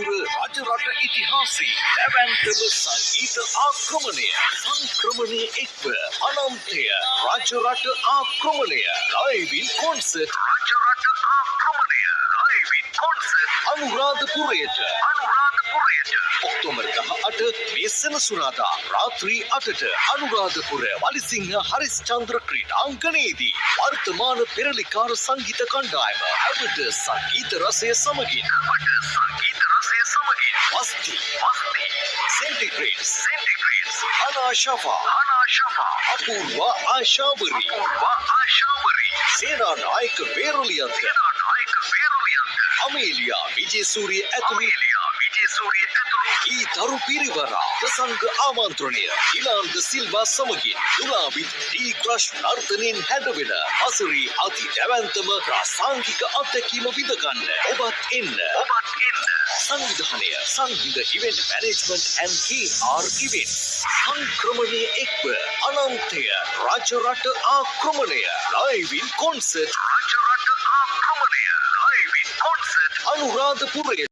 අනුරාධපුර රජරට ඉතිහාසයේ දැවැන්තම සංගීත ආක්‍රමණය සංක්‍රමණයේ එක්ව අනන්තය රජරට ආක්‍රමණය live in concert රජරට ආක්‍රමණය live in concert අනුරාධපුරයට ඔක්තෝබර් 18 මේ සෙනසුරාදා රාත්‍රී 8ට අනුරාධපුර වලිසිංහ හරිස්චන්ද්‍ර ක්‍රීඩාංගණයේදී වර්තමාන පෙරලිකාර සංගීත කණ්ඩායම අවද සංගීත රසය සමගින් මස්ති සෙන්ටිග්‍රේඩ්ස් අනා ශෆා අපූර්ව ආශාවරි සේනානායක වේරුලියන්ත අමේලියා විජේසූරිය ඇතුළු ඊ තරු පිරිවරා ප්‍රසංග ආමන්ත්‍රණය ඉලාන්ද සිල්වා සමගින් තුලාවිත් ඩී ක්‍රෂ් නර්තනයෙන් හැඩවෙන අසරි අති දැවැන්තම ප්‍රාසංගික අත්දැකීම විඳගන්න ඔබත් එන්න සංවිධානය සංගීත event management and KR event සංක්‍රමණයේ එක්ව අනන්තය රජරට ආක්‍රමණය live in concert අනුරාධපුරයේ